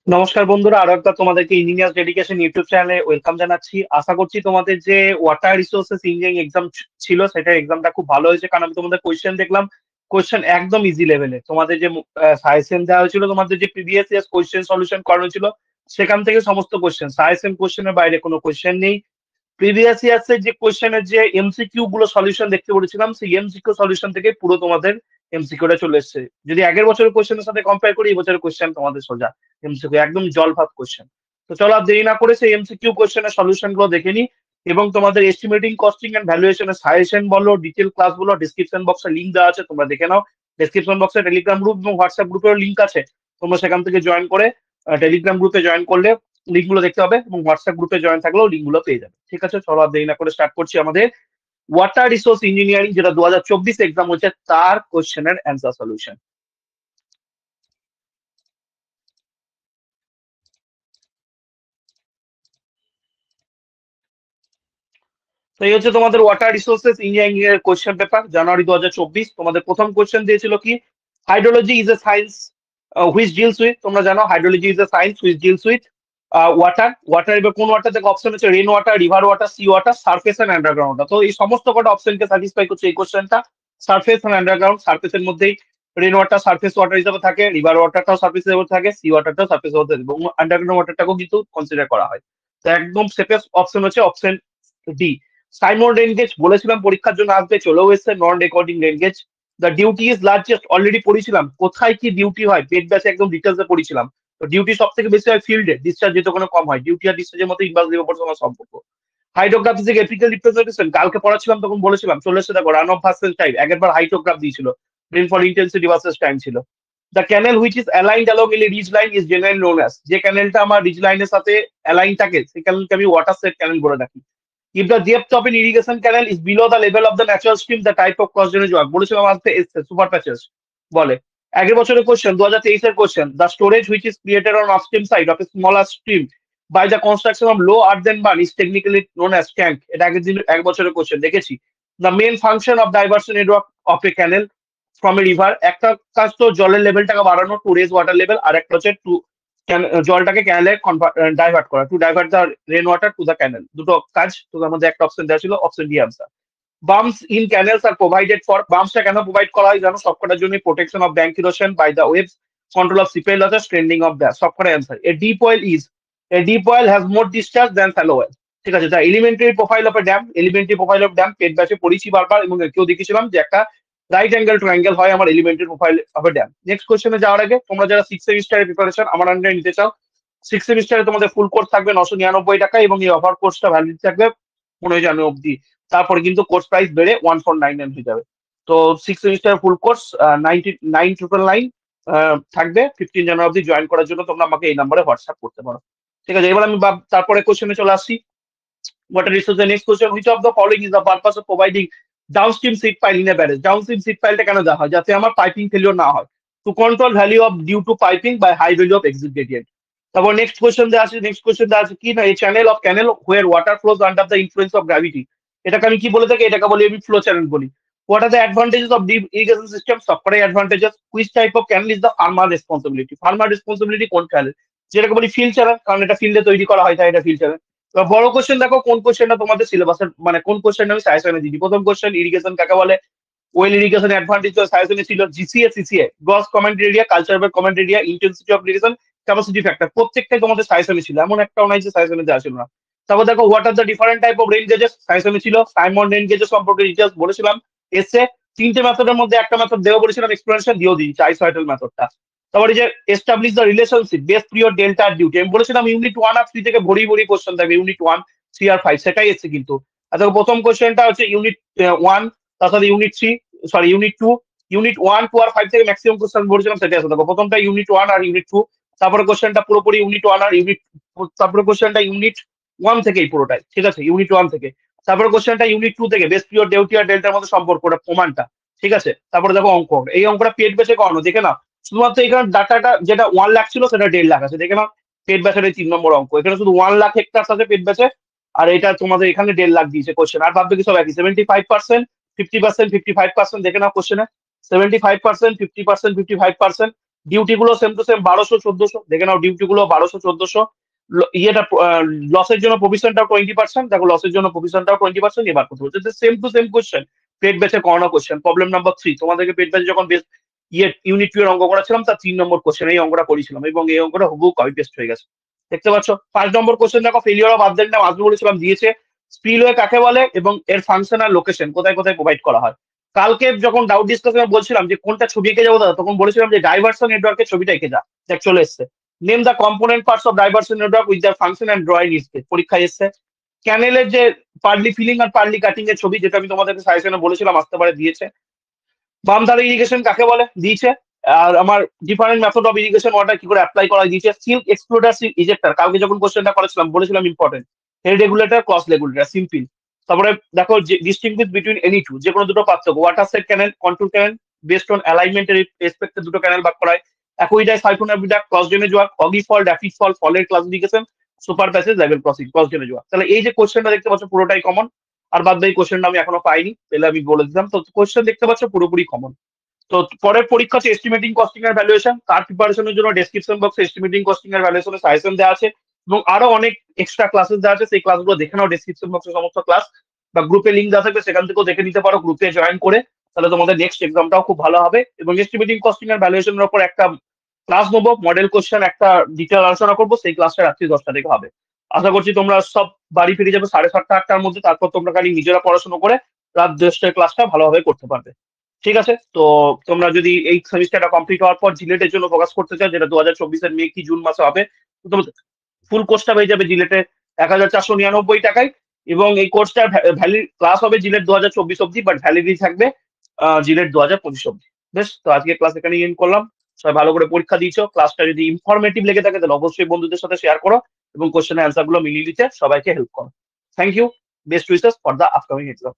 নমস্কার বন্ধুরা, আরো একবার তোমাদেরকে ইঞ্জিনিয়ার্স ডেডিকেশন ইউটিউব চ্যানেলে ওয়েলকাম জানাচ্ছি। আশা করছি তোমাদের যে ওয়াটার রিসোর্সেস ইঞ্জিনিয়ারিং এক্সাম ছিল সেটা এক্সামটা খুব ভালো হয়েছে, কারণ আমি তোমাদের কোয়েশ্চেন দেখলাম। কোয়েশ্চেন একদম ইজি লেভেলে, তোমাদের যে সাজেশন দেওয়া হয়েছিল, তোমাদের যে প্রিভিয়াস ইয়ার্স কোয়েশ্চেন সলিউশন করানো ছিল সেখান থেকে সমস্ত কোয়েশ্চেন, সাজেশন কোয়েশ্চেনের বাইরে কোনো কোয়েশ্চেন নেই। প্রিভিয়াস ইয়ার্স এর যে কোয়েশ্চেনের যে এমসিকিউ গুলো সলিউশন দেখতে বলেছিলাম, সেই এমসিকিউ সলিউশন থেকে পুরো তোমাদের এমসিকিউটা চলে এসেছে। যদি আগের বছরের কোয়েশ্চেনের সাথে কম্পেয়ার করি, এই বছরের কোয়েশ্চেন তোমাদের সোজা এমসিকিউ, একদম জল ভাত কোয়েশ্চেন। তো চলো আর দেরি না করে সেই এমসিকিউ কোয়েশ্চেনের সলিউশন গুলো দেখে নিই, এবং তোমাদের এস্টিমেটিং, কস্টিং এন্ড ভ্যালুয়েশনের সাজেশন বলো, ডিটেল ক্লাস বলো, ডিসক্রিপশন বক্সে লিঙ্ক দেওয়া আছে, তোমরা দেখে নাও। ডিসক্রিপশন বক্সে টেলিগ্রাম গ্রুপ এবং হোয়াটসঅ্যাপ গ্রুপের লিঙ্ক আছে, তোমরা সেখান থেকে জয়েন করে টেলিগ্রাম গ্রুপে জয়েন করলে লিঙ্ক গুলো দেখতে হবে, এবং হোয়াটসঅ্যাপ গ্রুপে জয়েন থাকলেও লিঙ্ক গুলো পেয়ে যাবে। ঠিক আছে, চলো আর দেরি না করে স্টার্ট করছি আমাদের ওয়াটার রিসোর্স ইঞ্জিনিয়ারিং, যেটা 2024 এক্সাম হচ্ছে, তার কোশ্চেনের অ্যান্সার সলিউশন। তো এই হচ্ছে তোমাদের ওয়াটার রিসোর্সেস ইঞ্জিনিয়ারিং এর কোশ্চেন পেপার, জানুয়ারি 2024। তোমাদের প্রথম কোশ্চেন দিয়েছিল কি, hydrology is a science which deals with, তোমরা জানো hydrology is a science which deals with water. Water এবার কোন ওয়াটার থেকে অপশন হচ্ছে, rain water, river water, sea water, surface and underground water. তো এই সমস্ত কটা অপশনকে স্যাটিসফাই করছে এই কোশ্চেনটা। সার্ফেস এন্ড আন্ডারগ্রাউন্ড, সার্ফেসের মধ্যেই রেন ওয়াটার সার্ফেস ওয়াটার হিসেবে থাকে, রিভার ওয়াটারটাও সার্ফেস হিসেবে থাকে, সি ওয়াটারটাও সার্ফেস ওয়াটার এবং আন্ডারগ্রাউন্ড ওয়াটারটাকেও কিন্তু কনসিডার করা হয়। তো একদম সেফেস্ট অপশন হচ্ছে অপশন ডি। সাইমন রেনগেজ বলেছিলাম পরীক্ষার জন্য আসবে, চলেও এসছে, non recording rain gauge. The duty is largest, already পড়েছিলাম কোথায় কি ডিউটি হয়, পেট ব্যাচে একদম ডিটেলসে পড়েছিলাম। তো ডিউটি সব থেকে বেশি হয় ফিল্ডে, ডিসচার্জ যেতে কোনো কম হয়। ডিউটি আর ডিসচার্জের মধ্যে ইনভার্সলি প্রপোর্শনাল সম্পর্ক। হাইড্রোগ্রাফি থেকে এপিক্যাল রিপ্রেজেন্টেশন, কালকে পড়াচ্ছিলাম তখন বলেছিলাম, চলে এসে দেখো রান অফ ভার্সেস টাইম, আগেরবার হাইড্রোগ্রাফ দিয়েছিল, রেনফল ইন্টেন্সিটি ভার্সেস টাইম ছিল। The canal which is aligned along a ridge line is generally known as, যে ক্যানেলটা আমার রিজ লাইনের সাথে অ্যালাইন থাকে সেই ক্যানেলকে আমি ওয়াটার সেট ক্যানেল বলে রাখি। If the depth of an irrigation canal is below the level of the natural stream, the type of cross drainage work, বলেছিলাম আসতে এসছে সুপার প্যাচেস বলে। আগের বছরের question, 2023 question, the storage which is created on upstream side of a smaller stream by the construction of low earthen বার্ন is technically known as tank. এটা আগের দিন এক বছরের কোশ্চেন দেখেছি। The main function of diversion network of a canal from a river, একটা কাজ তো জলের লেভেলটাকে বাড়ানো টু রেজ ওয়াটার লেভেল, আর একটা হচ্ছে টু জলটাকে ক্যানেলে ডাইভার্ট করা, to divert the rain water to the canal. দুটো কাজ, তো তার মধ্যে একটা অপশন দেওয়া ছিল, option D answer. Bumps in canals are provided for, বাম্পসটা কেন প্রোভাইড করা হয় জানো, সবকটার জন্য protection of bank erosion by the waves, control of seepage losses, trending of the, সবকটা answer. A deep well has more discharge than shallow well. ঠিক আছে, the elementary profile of a dam, elementary profile of dam পেট ব্যাচে পড়েছি বারবার, এবং কেউ দেখেছিলাম যে একটা রাইট অ্যাঙ্গেল ট্রায়াঙ্গেল হয় আমার elementary profile of a dam. Next কোশ্চেনে যাওয়ার আগে, তোমরা যারা সিক্স সেমিস্টারের প্রিপারেশন আমার আন্ডারে নিতে চাও, সিক্স সেমিস্টারে তোমাদের ফুল কোর্স থাকবে 999 টাকা, এবং এই অফার কোর্সটা ভ্যালিড থাকবে 15 জানুয়ারি অব্দি। তারপরে কিন্তু কোর্স প্রাইস বেড়ে 1499 হয়ে যাবে। তো সিক্স সেমিস্টার ফুল কোর্স 99,999 থাকবে। 15 জানুয়ারি অব্দি জয়েন করার জন্য তোমরা আমাকে এই নাম্বারে হোয়াটসঅ্যাপ করতে পারো। ঠিক আছে, এবার আমি তারপরে কোশ্চেনে চলে আসছি। Water resource, next question, which of the following is the purpose of providing downstream seed pile in a barrage? Downstream seed pile কেন দেওয়া হয়, যাতে আমার পাইপিং ফেলিওর না হয়, to control value of due to piping by high value of exit gradient। তারপর next question দেওয়া আছে, কি না, এই channel of canal where water flows under the influence of gravity, এটাকে আমি কি বলে থাকি, এটাকে বলি আমি ফ্লো চ্যানেল বলি। What are the advantages of deep irrigation system, সবকটাই advantages. Which type of canal is the farmer responsibility, farmer responsibility কোন ক্যানেল, যেটাকে বলি ফিল্ড চ্যানেল, কারণ এটা ফিল্ডে তৈরি করা হয়, তাই এটা ফিল্ড চ্যানেল। এবার বড় কোশ্চেন দেখো, কোন কোশ্চেনটা তোমাদের সিলেবাসের, মানে কোন কোশ্চেনটা আমি সাজেশনে দিই। প্রথম কোশ্চেন, ইরিগেশন কাকে বলে, ওয়েল ইরিগেশন অ্যাডভান্টেজ সাজেশনে ছিল GCA, CCA, gross comment area, cultural comment area, intensity of irrigation, capacity factor, প্রত্যেকটাই তোমাদের সাজেশনে ছিল, এমন একটাও নাই যে সাজেশনে দেওয়া ছিল না। তারপর দেখো, what are the different type of rain gauges, সাজেশনে ছিল। সাইমন রেন গেজেস সম্পর্কে ডিটেলস বলেছিলাম, এসে তিনটে মেথডের মধ্যে একটা মেথড দেওয়া বলেছিলাম, এক্সপ্লেনেশন দিয়েও দিয়েছি, আইসোহাইটাল মেথডটা। তারপরে যে establish the relationship base period delta আর ডিউটি, আমি বলেছিলাম ইউনিট 1 আর 3 থেকে ভরি ভরি কোশ্চেন থাকবে, ইউনিট 1, 3 আর 5, সেটাই এসছে কিন্তু। আচ্ছা, প্রথম কোশ্চেনটা হচ্ছে ইউনিট 1, তার সাথে ইউনিট 3, সরি ইউনিট 2, ইউনিট 1, 2 আর 5 থেকে ম্যাক্সিমাম কোশ্চেন বলেছিলাম, সেটাই আসে। দেখো, প্রথমটা ইউনিট 1 আর ইউনিট 2, তারপরে কোশ্চেনটা পুরোপুরি ইউনিট 1 আর ইউনিট, তারপরে কোশ্চেনটা ইউনিট 1 থেকেই পুরোটাই, ঠিক আছে, ইউনিট 1 থেকে। তারপরে কোশ্চেনটা ইউনিট 2 থেকে, বেস পিরিয়ড ডেউটি আর ডেল্টার মধ্যে সম্পর্কটা, প্রমাণটা, ঠিক আছে। তারপরে দেখো অঙ্ক, এই অঙ্কটা পেট বেসে করানো, দেখে না, শুধুমাত্র এখানে ডাটাটা যেটা 1 লাখ ছিল সেটা 1.5 লাখ আছে, দেখে না, পেট ব্যাচের এই 3 নম্বর অঙ্ক, এখানে শুধু 1 লাখ হেক্টার আছে পেট ব্যাচে, আর এটা তোমাদের এখানে 1.5 লাখ দিয়েছে কোশ্চেন, আর ভাববে কি সব একই, 75%, 50%, 55%, দেখে নাও কোশ্চেনে, 75%, 50%, 55%, ডিউটি গুলো সেম টু সেম 1200-1400, দেখে নাও ডিউটি গুলো 1200-1400। ইয়েটা লসের জন্য প্রভিশনটাও 20%, দেখো লসের জন্য প্রভিশনটাও 20%, এবার কথা বলছে সেম টু সেম কোশ্চেন, পেট ব্যাচে করানো কোশ্চেন। প্রবলেম নাম্বার 3, তোমাদেরকে পেট ব্যাচে যখন বেশ ইউনিট 2 এর অঙ্ক করাছিলাম তার 3 নম্বর কোশ্চেন এই অঙ্কটা করেছিলাম, এবং এই অঙ্কটা হুবহু কপি পেস্ট হয়ে গেছে। দেখতে পাচ্ছ 5 নম্বর কোশ্চেন দেখো, ফেলিওর অফ আর্জেন্টাইন আসবে বলেছিলাম, দিয়েছে। স্পিলওয়ে কাকে বলে এবং এর ফাংশন আর লোকেশন কোথায় কোথায় প্রোভাইড করা হয়। কালকে যখন ডাউট ডিসকাশনে বলছিলাম যে কোনটা ছবি এঁকে যাবো দাদা, তখন বলেছিলাম যে ডাইভারশন নেটওয়ার্কের ছবিটা এঁকে যা, দেখ চলে এসছে। Name the component parts of diversion network with the function and drawing ইসকে, পরীক্ষায় এসছে। ক্যানেলের যে পার্লি ফিলিং আর পার্লি কাটিং এর ছবি, যেটা আমি তোমাদেরকে সাজেশনে বলেছিলাম আসতে পারে, দিয়েছে। বাম ধারে ইরিগেশন কাকে বলে, দিয়েছে। আর আমার different method of irrigation water কি করে অ্যাপ্লাই করা দিয়েছে। সিল্ক এক্সক্লুডার, ইজেক্টর, কালকে যখন কোশ্চেনটা করেছিলাম বলেছিলাম important. Head regulator, cross regulator, simple. তারপরে দেখো ডিস্টিংগুইশ বিটুইন এনি টু, যে কোনো দুটো পার্থক্য, water side canal, control canal, based on অ্যালাইনমেন্টের রেসপেক্টে দুটো ক্যানেল ভাগ করা হয়। Aqueduct, siphon aqueduct, cross drainage work, ogee fall, ড্যাফিড ফল, ফলের classification, super passage, level crossing, cross drainage work. তাহলে এই যে কোশ্চেনটা দেখতে পাচ্ছ পুরোটাই কমন। আর বাদ বাকি কোশ্চেনটা আমি এখনো পাইনি, তাহলে আমি বলে দিতাম। তো কোশ্চেন দেখতে পাচ্ছ পুরোপুরি কমন। তো পরের পরীক্ষা হচ্ছে এস্টিমেটিং কস্টিং এর ভ্যালুয়েশন, তার প্রিপারেশনের জন্য ডেসক্রিপশন বক্সে এস্টিমেটিং কস্টিং এর ভ্যালুয়েশনের সাজেশন দেওয়া আছে, এবং আরো অনেক এক্সট্রা ক্লাসেস দেওয়া আছে। সেই ক্লাসগুলো দেখে নাও ডেসক্রিপশন বক্সে, সমস্ত ক্লাস বা গ্রুপে লিঙ্ক দেওয়া থাকবে, সেখান থেকেও দেখে নিতে পারো গ্রুপে জয়েন করে। তাহলে তোমাদের নেক্সট এক্সামটাও খুব ভালো হবে। এবং এস্টিমেটিং কস্টিং এর ভ্যালুয়েশনের উপর একটা ক্লাস নেবো, মডেল কোশ্চেন একটা ডিটেল আলোচনা করবো, সেই ক্লাসটা রাত্রি 10টা থেকে হবে। আশা করছি তোমরা সব বাড়ি ফিরে যাবে 7:30-8টার মধ্যে, তারপর তোমরা খালি নিজেরা পড়াশোনা করে রাত 10টার ক্লাসটা ভালোভাবে করতে পারবে। ঠিক আছে, তো তোমরা যদি এই সেমিস্টারটা কমপ্লিট হওয়ার পর জিলেটের জন্য ফোকাস করতে চাও, যেটা 2024-এর মে কি জুন মাসে হবে, তো তোমার ফুল কোর্সটা হয়ে যাবে জিলেটে 1499 টাকায়। এবং এই কোর্সটার ভ্যালিড ক্লাস হবে জিলেট 2024 অব্দি, বাট ভ্যালিডিটি থাকবে জিলেট 2025 অব্দি। বেশ, তো আজকে ক্লাস এখানে এন্ড করলাম। সবাই ভালো করে পরীক্ষা দিয়েছো। ক্লাসটা যদি ইনফরমেটিভ লেগে থাকে তাহলে অবশ্যই বন্ধুদের সাথে শেয়ার করো, এবং কোশ্চেনের অ্যান্সার গুলো মিলিয়ে দিতে সবাইকে হেল্প করো। Thank you, best wishes for the upcoming exam.